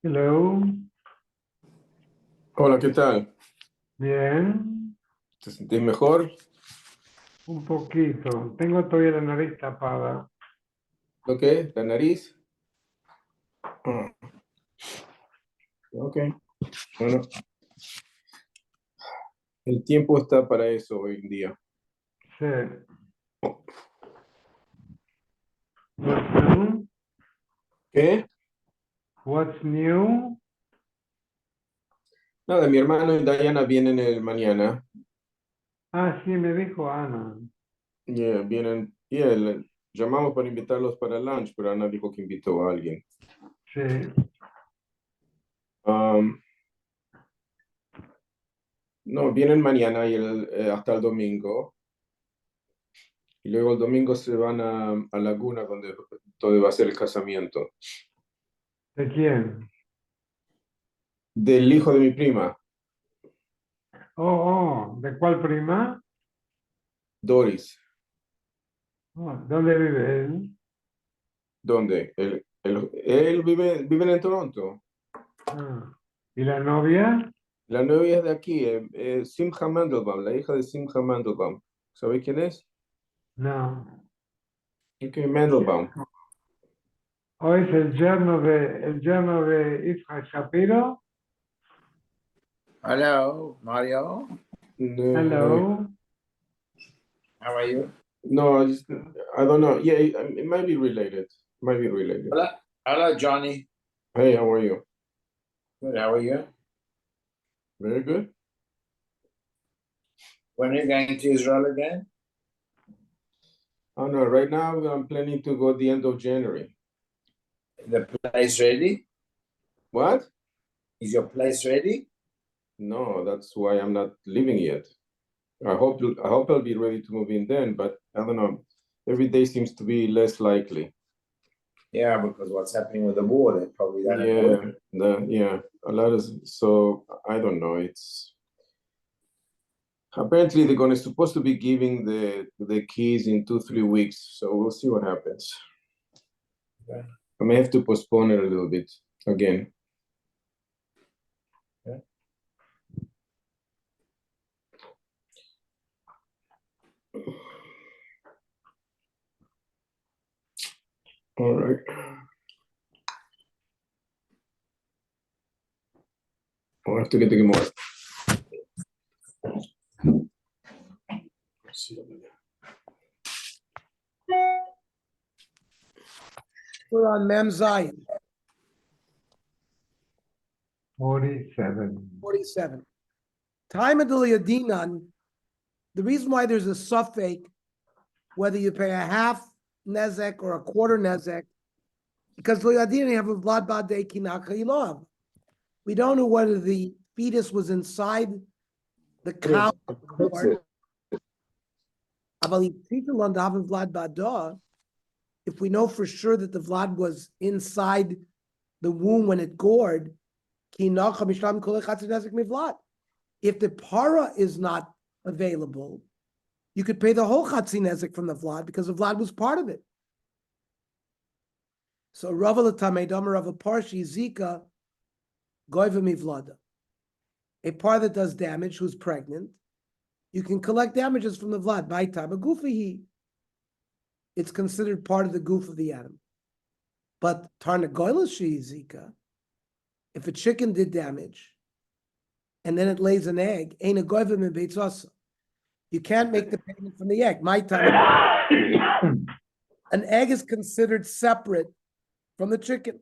Hello. Hola, ¿qué tal? Bien. ¿Te sentís mejor? Un poquito. Tengo todavía la nariz tapada. ¿Lo qué? ¿La nariz? Ah, ok, bueno, el tiempo está para eso hoy en día. Sí. What's new? ¿Qué? What's new? Nada, mi hermano y Diana vienen el mañana. Ah, sí, me dijo Ana. Vienen, llamamos para invitarlos para lunch, pero Ana dijo que invitó a alguien. Sí. Um, no, vienen mañana y hasta el domingo. Y luego el domingo se van a Laguna, donde va a ser el casamiento. ¿De quién? Del hijo de mi prima, Oh, oh, ¿de cuál prima? Doris. Oh, ¿dónde vive él? ¿Dónde? Él vive en Toronto. Ah. ¿Y la novia? La novia es de aquí, Simcha Mandelbaum, la hija de Simcha Mandelbaum. ¿Sabes quién es? No. Ok, Mandelbaum. ¿O es el yerno de Isaac Shapiro? Hello, Mario. No, Hello. How are you? no, I don't know. Yeah, it might be related. Might be related. Hola, hello, Johnny. Hey, how are you? Good. How are you? Very good. When are you going to Israel again? Oh no, right now I'm planning to go at the end of January. The place ready? What? Is your place ready? No, that's why I'm not leaving yet. I hope I'll be ready to move in then, but I don't know. Every day seems to be less likely. Yeah, because what's happening with the war, they probably don't have Yeah, work. a lot of so I don't know. Apparently, supposed to be giving the keys in 2-3 weeks, so we'll see what happens. Okay. I may have to postpone it a little bit again. Okay. All right. I'll have to get the Gemara. Let's see over there. We're on Mem Zion, 47. 47. Time of the Liadinan, the reason why there's a suffix, whether you pay a half nezek or a quarter nezek, because Liadinan you have a vlad bade kinaka ilav. We don't know whether the fetus was inside the cow. That's it. If we know for sure that the vlad was inside the womb when it gored, if the para is not available, you could pay the whole chatzi nezek from the vlad because the vlad was part of it. So Rava l'tamei damer of a parshi zika goiva mivlada. A par that does damage who's pregnant, you can collect damages from the vlad by time a gufihi. It's considered part of the goof of the animal. But tarnagoyla zika, if a chicken did damage and then it lays an egg, ain't a goiva mibeitzasa. You can't make the payment from the egg. My time, an egg is considered separate from the chicken.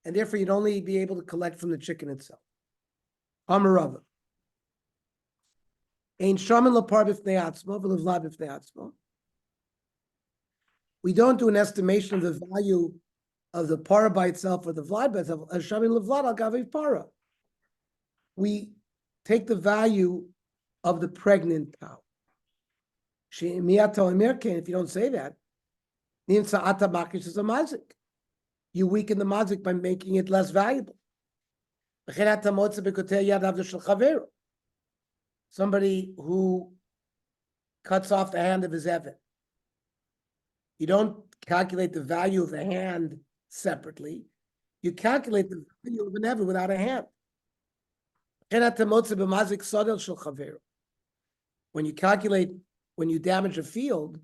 And therefore, you'd only be able to collect from the chicken itself. Amarava. Ein shaman lapar b'fnei atzmo v'levlad b'fnei atzmo. We don't do an estimation of the value of the para by itself or the vlad by itself. Shaman levlad al gavi para. We take the value of the pregnant cow. If you don't say that, you weaken the mazik by making it less valuable. Somebody who cuts off the hand of his Evan. You don't calculate the value of the hand separately. You calculate the value of an Evan without a hand. When you calculate, when you damage a field,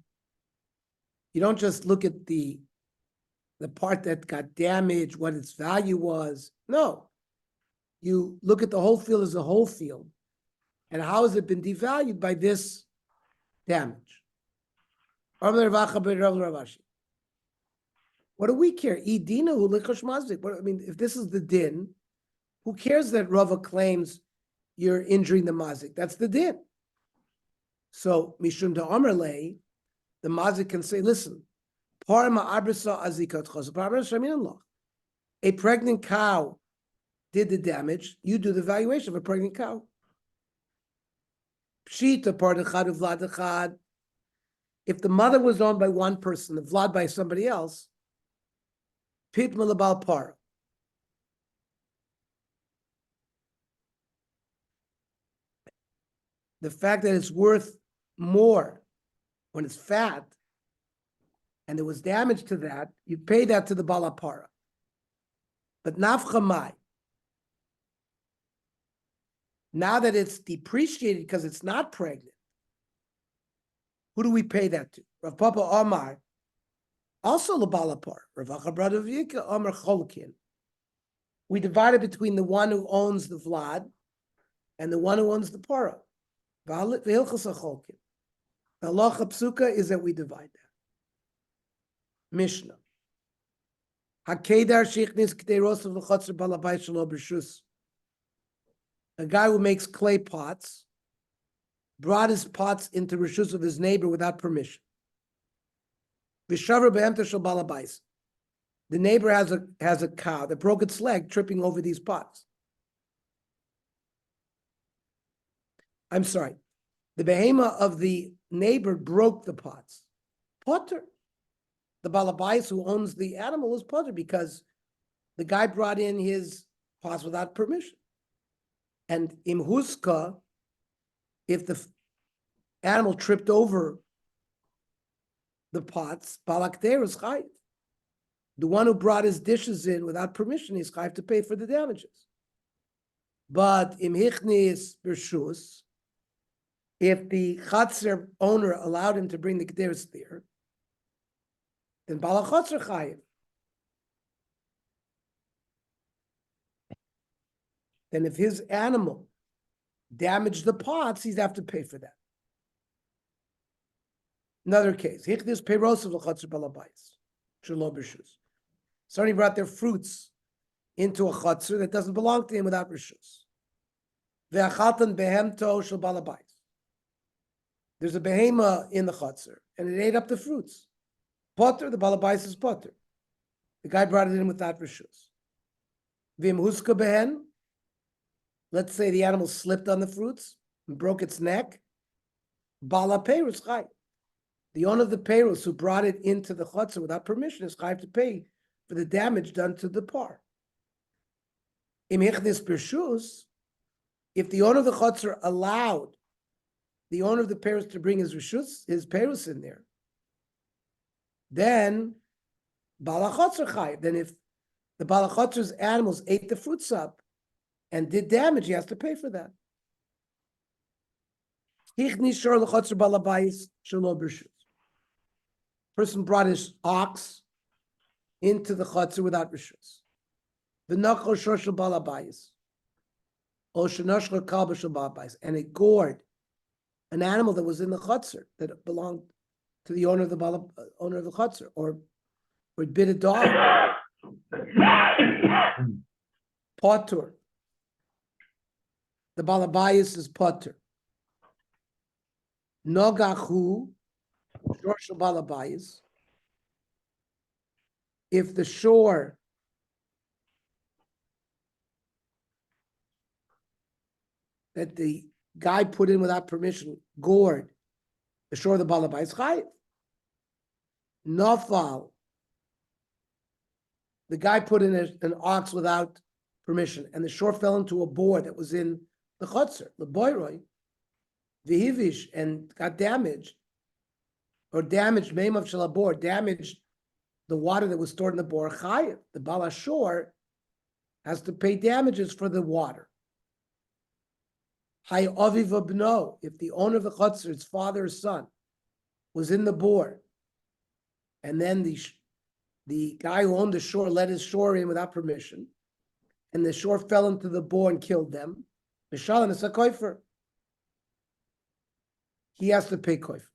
you don't just look at the part that got damaged, what its value was. No. You look at the whole field as a whole field. And how has it been devalued by this damage? What do we care? I mean, if this is the din, who cares that Rava claims you're injuring the mazik? That's the din. So, Mishum da Amarle, the mazik can say, listen, a pregnant cow did the damage, you do the valuation of a pregnant cow. Pshita part of vlad echad. If the mother was owned by one person, the vlad by somebody else, pit malabal para. The fact that it's worth more when it's fat and there was damage to that, you pay that to the balapara. But nafchamai, now that it's depreciated because it's not pregnant, who do we pay that to? Rav Papa Omar, also the balapara. Rav Achabrad of Yika, Omar Cholkin. We divide it between the one who owns the vlad and the one who owns the para. The halacha psuka is that we divide that. Mishnah. Hakedar sheichnis k'deiros of l'chotzer balabay shelo b'shus. A guy who makes clay pots brought his pots into reshus of his neighbor without permission. V'shavar be'emter shel balabais. The neighbor has a cow that broke its leg tripping over these pots. I'm sorry. The behema of the neighbor broke the pots. Potter. The balabais who owns the animal is potter because the guy brought in his pots without permission. And imhuska, if the animal tripped over the pots, balakter is chayiv. The one who brought his dishes in without permission is chayiv to pay for the damages. But im hichnis bershus, if the chatzir owner allowed him to bring the kederis there, then balachotzer chayiv. Then if his animal damaged the pots, he'd have to pay for that. Another case, hichnis peiros of l'chatzir balabais, shelo bershus. Somebody brought their fruits into a chatzir that doesn't belong to him without rishus. Ve'achatan behemto shel balabais. There's a behema in the chatzir, and it ate up the fruits. Potter, the balabais is potter. The guy brought it in without rishus. Vim huska behen. Let's say the animal slipped on the fruits and broke its neck. Bala peirus chai. The owner of the peirus who brought it into the chatzir without permission is chai to pay for the damage done to the par. Im hichnis bershus, if the owner of the chatzir allowed the owner of the peirus to bring his rishus, his peirus in there, then balachotzer chayiv. Then if the balachotzer's animals ate the fruits up and did damage, he has to pay for that. Person brought his ox into the chotzer without rishus. V'nachol shor shel balabayis, or shenoshler kalba shel balabayis, and it gored an animal that was in the chotzer that belonged to the owner of the owner of the chotzer, or it bit a dog. Potter. The balabayis is potter. Nogachu, shor shel balabayis. If the shore that the guy put in without permission gored the shore of the balabais chayiv. Nafal, the guy put in an ox without permission, and the shore fell into a boar that was in the chotzer, the boyroi, vihivish, and got damaged, or damaged meimav shalabor, damaged the water that was stored in the boar chayiv. The balashor has to pay damages for the water. Hay aviv bno, if the owner of the chotzer, his father or son, was in the boar, and then the guy who owned the shore let his shore in without permission, and the shore fell into the boar and killed them, Mishalim is a koifer. He has to pay koifer.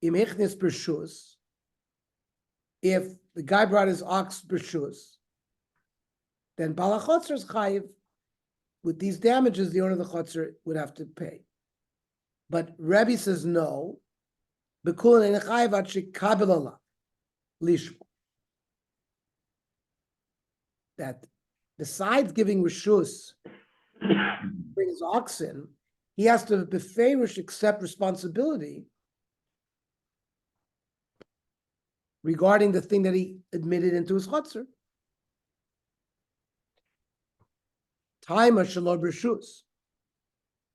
Im hichnis bershus, if the guy brought his ox bershus, then balachotzer is chayiv. With these damages, the owner of the chotzer would have to pay. But Rebbe says no. That besides giving rishus, bring his oxen, he has to beferish accept responsibility regarding the thing that he admitted into his chotzer. Taima shalor b'rishus.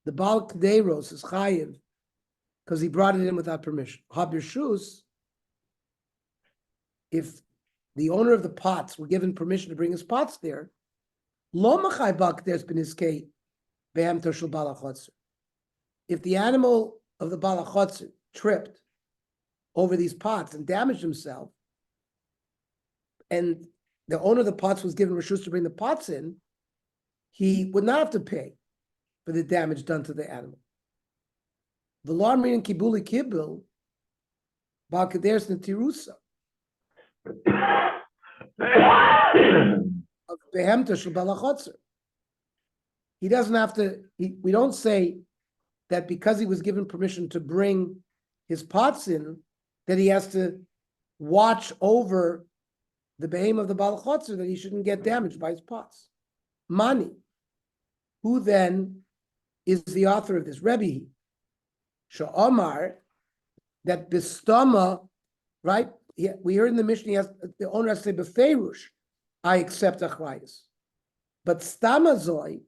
The Baal K'deiros is chayiv because he brought it in without permission. Ha b'rishus, if the owner of the pots were given permission to bring his pots there, lo machay Baal K'deiros b'niskei behem toshel balachotzer. If the animal of the balachotzer tripped over these pots and damaged himself, and the owner of the pots was given rishus to bring the pots in, he would not have to pay for the damage done to the animal. The law meaning kibuli kibul, Baal K'deiros netirusa of behemta shel balachotzer. He doesn't have to. We don't say that because he was given permission to bring his pots in, that he has to watch over the behem of the balachotzer, that he shouldn't get damaged by his pots. Mani. Who then is the author of this? Rebbe Sha'omar, that bistama, right? We heard in the Mishnah, the owner has to say, befeirush, I accept achrayus. But stamazoi,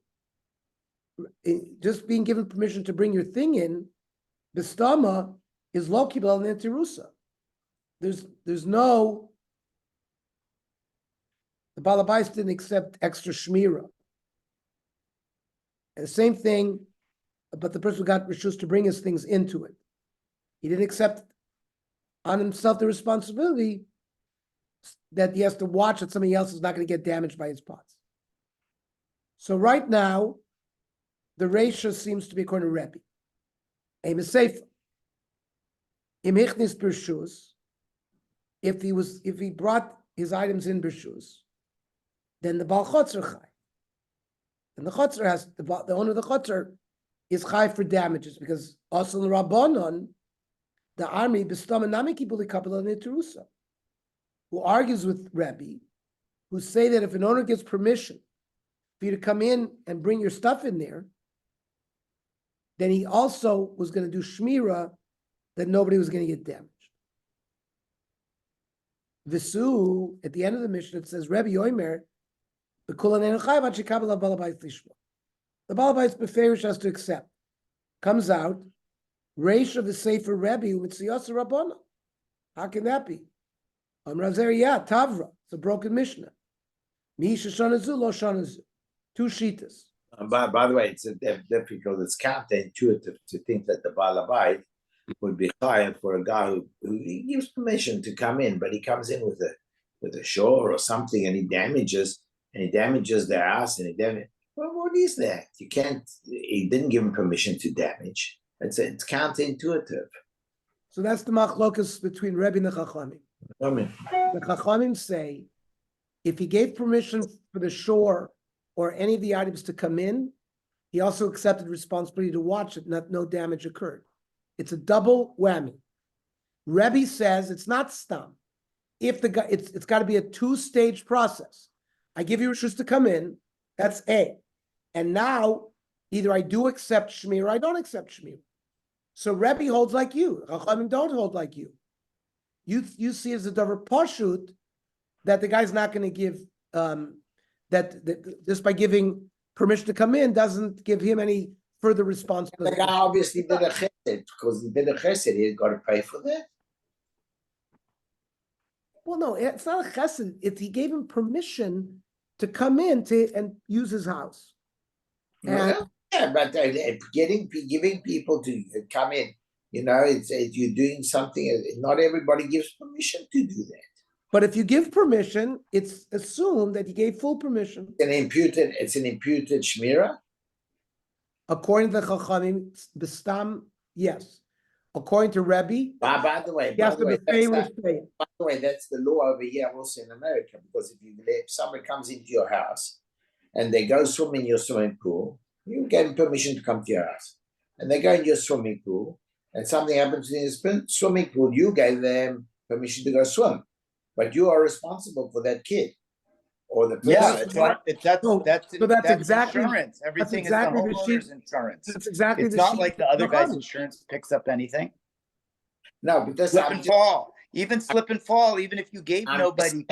just being given permission to bring your thing in, bistama is lo kibel netirusa. There's no, the balabais didn't accept extra shmira. And the same thing, but the person who got rishus to bring his things into it, he didn't accept on himself the responsibility that he has to watch that somebody else is not going to get damaged by his pots. So right now, the ratio seems to be according to Rebbe. A missefer. Im hichnis b'rshus, if he brought his items in b'rshus, then the Baal Chotzer chai. And the Chotzer has, the owner of the Chotzer is chai for damages, because also in the Rabbanon, the army, b'stam and nami kibuli kapela niturusa, who argues with Rebbe, who say that if an owner gives permission for you to come in and bring your stuff in there, then he also was going to do shmira that nobody was going to get damaged. Visu, at the end of the mission, it says, Rebbe Yomer, the Balabais Beferish has to accept. Comes out, Reish of the Sefer Rebbe, with Siyasa Rabbana. How can that be? Yeah, Tavra, it's a broken Mishnah. Misha Shanazu, Lo Shanazu. Two shitas. By the way, it's difficult. It's counterintuitive to think that the Balabai would be hired for a guy who he gives permission to come in, but he comes in with a shore or something, and he damages their house, and well, what is that? You can't. He didn't give him permission to damage. It's counterintuitive. So that's the machlokas between Rebbe and the Chachamim. I mean, The Chachamim say, if he gave permission for the shore or any of the items to come in, he also accepted responsibility to watch it, no damage occurred. It's a double whammy. Rebbe says it's not stam. If the guy, it's got to be a two-stage process. I give you rishus to come in, that's A. And now, either I do accept shmir or I don't accept shmir. So Rebbe holds like you. Chachamim don't hold like you. You see as a davar pashut that the guy's not going to give that just by giving permission to come in doesn't give him any further responsibility. the guy obviously did a chesed, because he did a chesed. He's got to pay for that. Well, no, it's not a chesed. He gave him permission to come in and use his house. And Yeah, but giving people to come in, it's you're doing something. Not everybody gives permission to do that. but if you give permission, it's assumed that he gave full permission. It's an imputed shmira. According to the Chachamim, Bistam, yes. According to Rebbe, By the way, that's the law over here also in America, because if somebody comes into your house and they go swim in your swimming pool, you gave them permission to come to your house, and they go in your swimming pool, and something happens in the swimming pool, you gave them permission to go swim, but you are responsible for that kid or the person. Yeah, that's exactly insurance. Everything exactly is the homeowner's insurance. That's exactly It's the not sheet like the other guy's Chachamim. insurance picks up anything. No, because Slip and fall, even slip and fall, even if you gave nobody,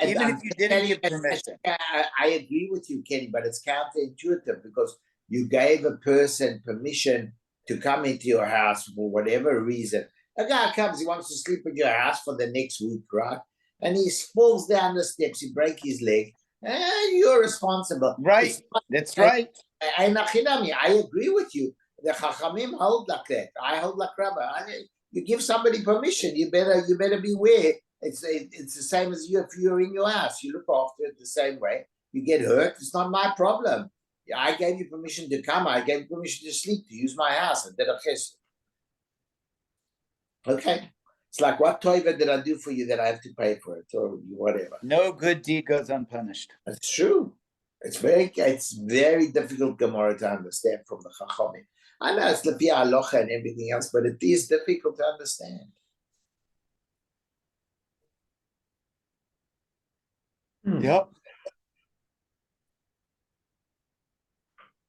even if you didn't give permission. I agree with you, Kenny, but it's counterintuitive, because you gave a person permission to come into your house for whatever reason. A guy comes, he wants to sleep in your house for the next week, right? And he falls down the steps, he breaks his leg. You're responsible. Right, that's right. I agree with you. The Chachamim hold like that. I hold like Rabbi. You give somebody permission, you better beware. It's the same as you if you're in your house. You look after it the same way. You get hurt, it's not my problem. I gave you permission to come. I gave you permission to sleep, to use my house. I did a chesed. Okay. It's like, what toiva did I do for you that I have to pay for it, or whatever? No good deed goes unpunished. That's true. It's very difficult Gemara to understand from the Chachamim. I know it's Lefi Alocha and everything else, but it is difficult to understand. Yep.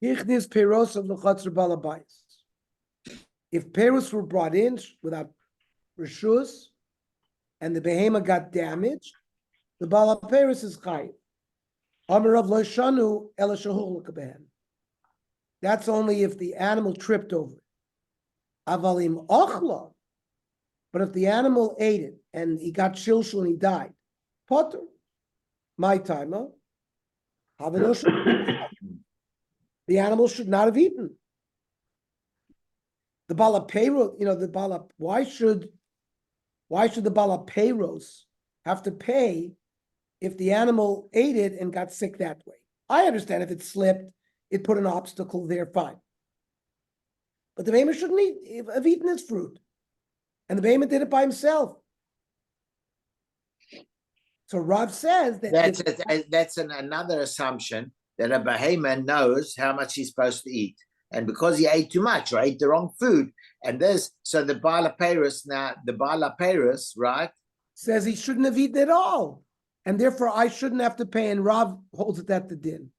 Ichnis peros of the Chatzar Balabais. If peros were brought in without reshus and the behema got damaged, the Balaperos is chayiv. Amar of Loishanu Ela Shahul Kabehen. That's only if the animal tripped over it. Avalim ochla. But if the animal ate it and he got shilshul and he died, potter, my timer, the animal should not have eaten. The balapero, why should the balaperos have to pay if the animal ate it and got sick that way? I understand if it slipped, it put an obstacle there, fine. But the behemoth shouldn't have eaten his fruit. And the behemoth did it by himself. So Rav says that that's another assumption that a behemoth knows how much he's supposed to eat. And because he ate too much or ate the wrong food, and so the Bala Paris, right? Says he shouldn't have eaten at all. And therefore I shouldn't have to pay. And Rav holds it at the din.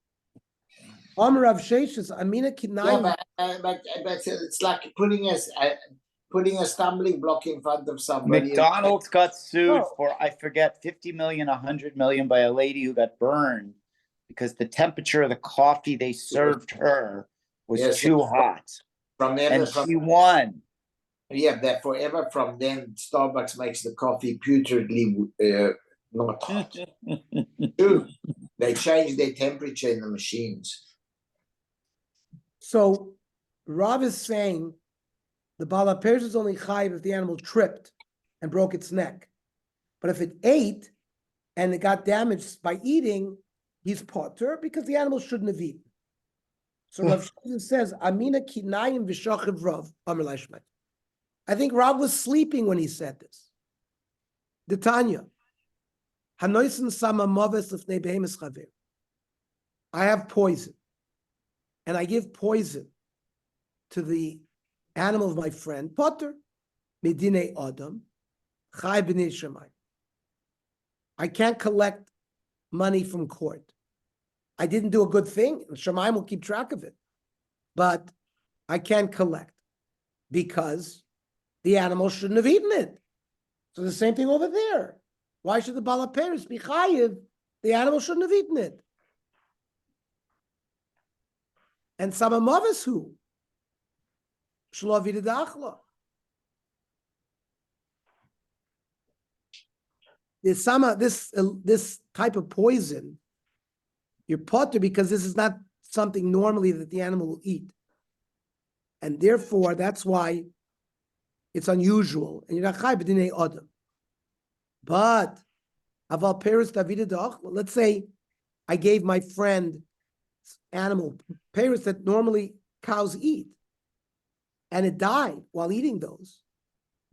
Amar Rav Sheshes, Amina Kinai. Yeah, but it's like putting a stumbling block in front of somebody. McDonald's got sued for, I forget, 50 million, 100 million by a lady who got burned because the temperature of the coffee they served her was too hot. She won. Yeah, that forever from then, Starbucks makes the coffee putridly not hot. True. They change their temperature in the machines. So Rav is saying the balaperes is only chayiv if the animal tripped and broke its neck. But if it ate and it got damaged by eating, he's potter because the animal shouldn't have eaten. So Rav Sheshes says, Amina kinayim v'shachiv Rav, Amar Leishmet. I think Rav was sleeping when he said this. The Tanya. Hanoisen sama moves lifnei behemes chaver. I have poison. And I give poison to the animal of my friend, Potter, Medine Adam, Chai B'nei Shemai. I can't collect money from court. I didn't do a good thing. Shemaim will keep track of it. But I can't collect because the animal shouldn't have eaten it. So the same thing over there. Why should the balaperes be chayiv? The animal shouldn't have eaten it. And Samamavis who? Shlo Vidachla. This type of poison, you're potter because this is not something normally that the animal will eat. And therefore, that's why it's unusual. And you're not chai b'dinei adam. But aval peres David da'achla. Let's say I gave my friend animal peres that normally cows eat, and it died while eating those.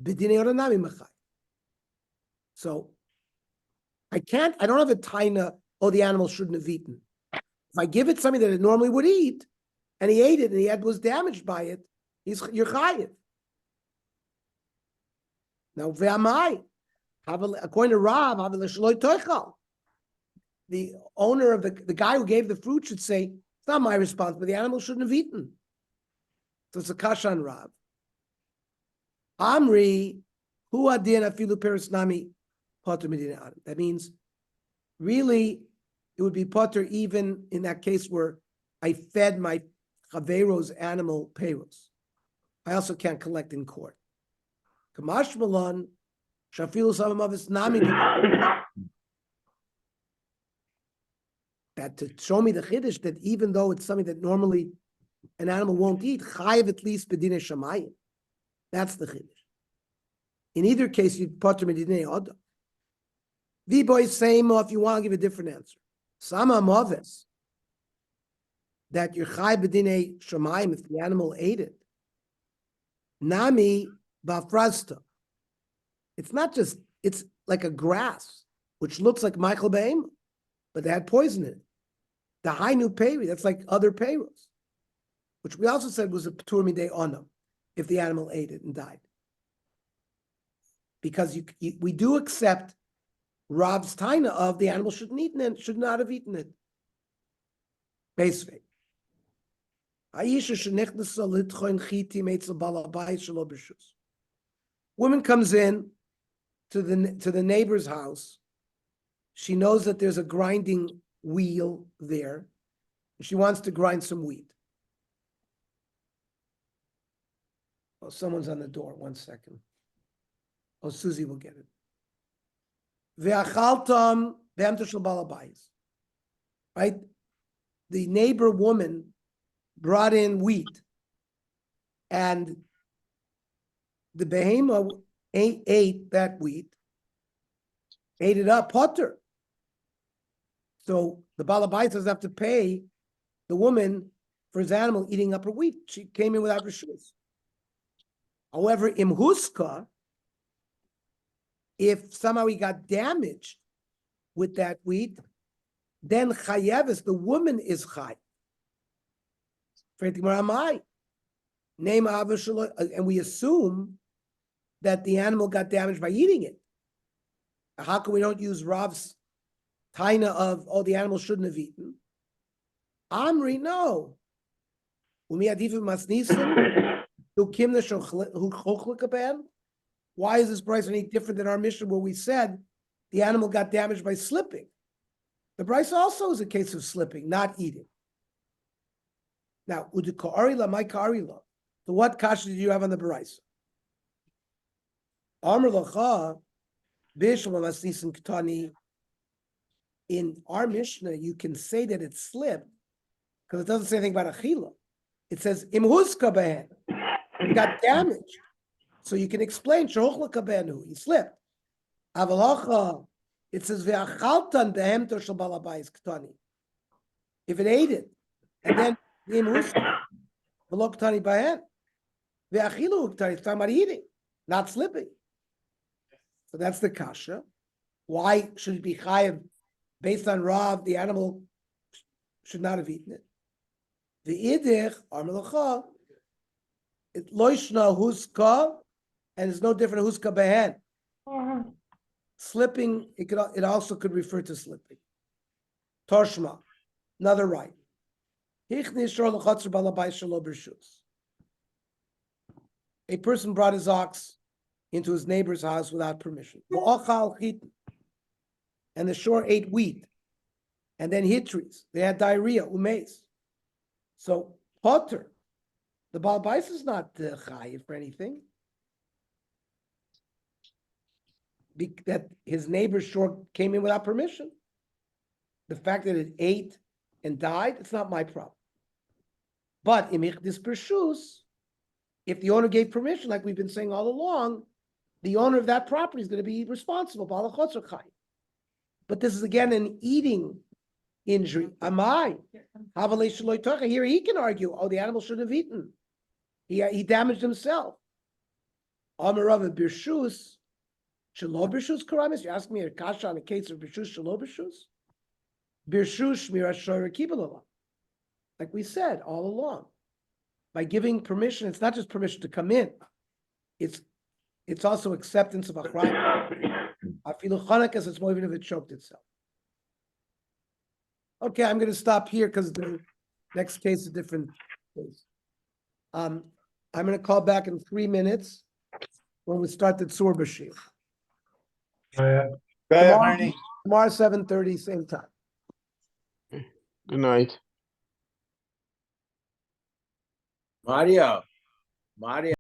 B'dinei oranami machai. So I don't have a taina, the animal shouldn't have eaten. If I give it something that it normally would eat, and he ate it, and he was damaged by it, you're chayiv. Now, ve'amai, according to Rav, the owner of the guy who gave the fruit should say, it's not my responsibility, the animal shouldn't have eaten. So it's a kasha on Rav. Amri, hu adin afilu peres nami potter medina adam. That means, really, it would be potter even in that case where I fed my chavero's animal payros. I also can't collect in court. Kamash Malon, Shafilu Samamavis Nami. That to show me the chiddush that even though it's something that normally an animal won't eat, chayiv at least bedine shamayim. That's the chiddush. In either case, you potter medine adam. V-boy same, or if you want to give a different answer. Sama maves. That you're chayiv bedine shamayim if the animal ate it. Nami bafrasta. It's not just, it's like a grass, which looks like Michael Behem, but they had poison in it. The high new peri, that's like other peros, which we also said was a patur midei onam, if the animal ate it and died. Because we do accept Rab's taina of the animal should not have eaten it. Basically. Woman comes in to the neighbor's house. She knows that there's a grinding wheel there. She wants to grind some wheat. Oh, someone's on the door. 1 second. Oh, Susie will get it. Ve'achaltam be'emter shel baal habayis. Right? The neighbor woman brought in wheat, and the behemoth ate that wheat, ate it up, potter. So the baal habayis doesn't have to pay the woman for his animal eating up her wheat. She came in without reshus. However, imhuska, if somehow he got damaged with that wheat, then chayeves, the woman is chay. Name and we assume that the animal got damaged by eating it. How come we don't use Rav's taina of, oh, the animal shouldn't have eaten? Amri, no. Why is this price any different than our mission where we said the animal got damaged by slipping? The price also is a case of slipping, not eating. Now, my karila. So what kasha did you have on the Baraisa? Amr lacha, in our Mishnah, you can say that it slipped because it doesn't say anything about achila. It says imhuska behen. It got damaged. So you can explain shehuchlaka benu. He slipped. Avalacha. It says ve'achaltan behemto shel baal habayis ktani. If it ate it, and then imhuska v'lo ktani behen. Ve'achilu ktani. It's talking about eating, not slipping. So that's the kasha. Why should it be chayav based on Rav? The animal should not have eaten it. The idich armelacha, it loishna huska, and it's no different huska behen. Slipping, it also could refer to slipping. Toshma, another right. A person brought his ox into his neighbor's house without permission. And the shore ate wheat, and then hitris. They had diarrhea, umes. So potter, the baal habayis is not chayiv for anything. That his neighbor's shore came in without permission. The fact that it ate and died, it's not my problem. But if the owner gave permission, like we've been saying all along, the owner of that property is going to be responsible. But this is again an eating injury. Amai. Here he can argue, oh, the animal shouldn't have eaten. He damaged himself. Amarav birshus, shelo birshus karamis. You ask me a kasha on a case of birshus, shelo birshus. Birshus shmiras shoyer kibalala. Like we said all along, by giving permission, it's not just permission to come in. It's also acceptance of achrayim. Afilu chanakas, it's more even if it choked itself. Okay, I'm going to stop here because the next case is a different case. I'm going to call back in 3 minutes when we start the Tzur Bashir. Tomorrow 7:30, same time. Good night. Mario.